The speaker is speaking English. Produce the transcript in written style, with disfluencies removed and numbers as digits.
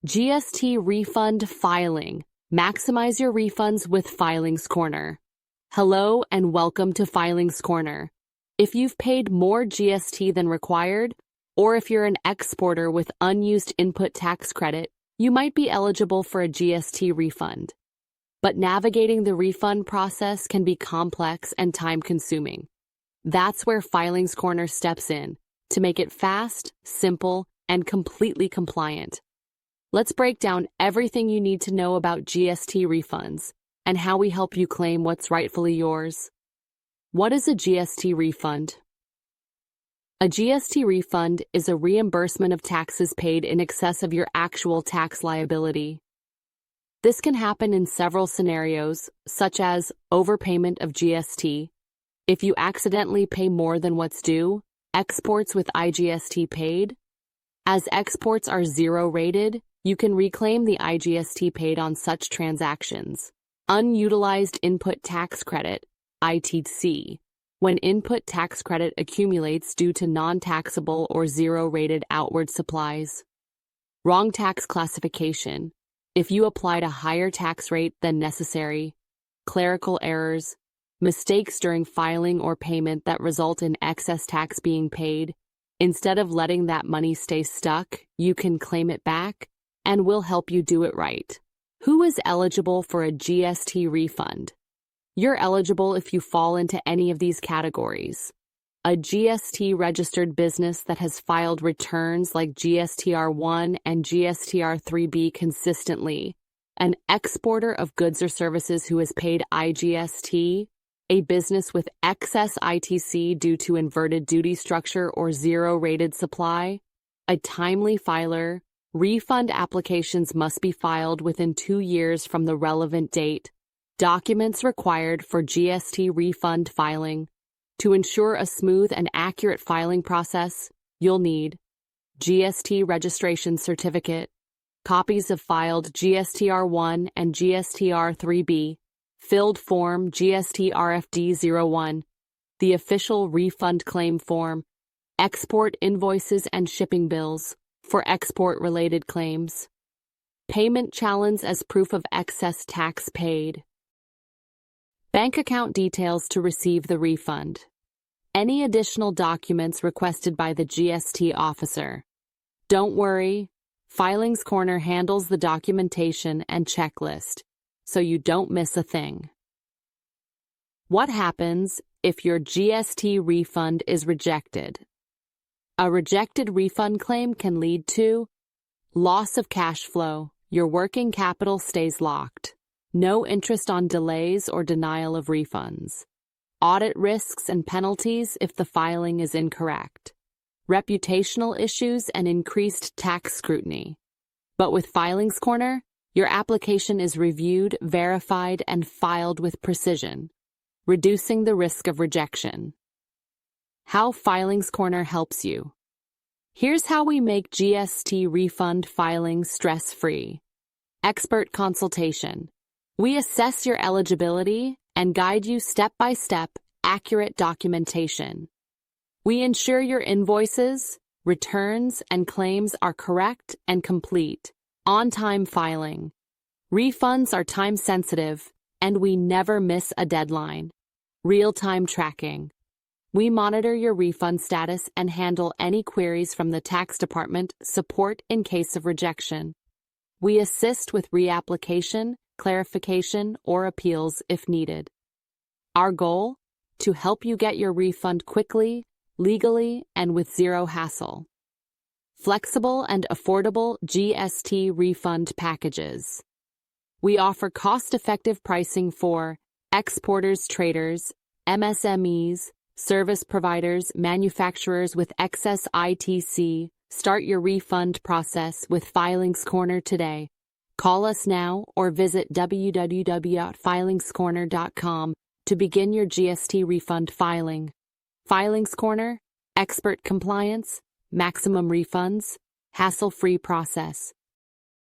GST refund filing. Maximize your refunds with Filings Corner. Hello and welcome to Filings Corner. If you've paid more GST than required, or if you're an exporter with unused input tax credit, you might be eligible for a GST refund. But navigating the refund process can be complex and time-consuming. That's where Filings Corner steps in to make it fast, simple, and completely compliant. Let's break down everything you need to know about GST refunds and how we help you claim what's rightfully yours. What is a GST refund? A GST refund is a reimbursement of taxes paid in excess of your actual tax liability. This can happen in several scenarios, such as overpayment of GST. If you accidentally pay more than what's due, exports with IGST paid. As exports are zero-rated, you can reclaim the IGST paid on such transactions. Unutilized input tax credit, ITC, when input tax credit accumulates due to non-taxable or zero-rated outward supplies. Wrong tax classification, if you applied a higher tax rate than necessary. Clerical errors, mistakes during filing or payment that result in excess tax being paid. Instead of letting that money stay stuck, you can claim it back, and we'll help you do it right. Who is eligible for a GST refund? You're eligible if you fall into any of these categories. A GST-registered business that has filed returns like GSTR1 and GSTR3B consistently. An exporter of goods or services who has paid IGST. A business with excess ITC due to inverted duty structure or zero-rated supply. A timely filer. Refund applications must be filed within 2 years from the relevant date. Documents required for GST refund filing. To ensure a smooth and accurate filing process, you'll need GST registration certificate, copies of filed GSTR1 and GSTR3B, filled form GST-RFD01, the official refund claim form, export invoices and shipping bills for export-related claims, payment challenge as proof of excess tax paid, bank account details to receive the refund, any additional documents requested by the GST officer. Don't worry, Filings Corner handles the documentation and checklist, so you don't miss a thing. What happens if your GST refund is rejected? A rejected refund claim can lead to loss of cash flow. Your working capital stays locked. No interest on delays or denial of refunds. Audit risks and penalties if the filing is incorrect. Reputational issues and increased tax scrutiny. But with Filings Corner, your application is reviewed, verified, and filed with precision, reducing the risk of rejection. How Filings Corner helps you. Here's how we make GST refund filing stress-free. Expert consultation. We assess your eligibility and guide you step-by-step, accurate documentation. We ensure your invoices, returns, and claims are correct and complete. On-time filing. Refunds are time-sensitive, and we never miss a deadline. Real-time tracking. We monitor your refund status and handle any queries from the tax department, support in case of rejection. We assist with reapplication, clarification, or appeals if needed. Our goal? To help you get your refund quickly, legally, and with zero hassle. Flexible and affordable GST refund packages. We offer cost-effective pricing for exporters, traders, MSMEs, service providers, manufacturers with excess ITC. Start your refund process with Filings Corner today. Call us now or visit www.filingscorner.com to begin your GST refund filing. Filings Corner, expert compliance, maximum refunds, hassle-free process.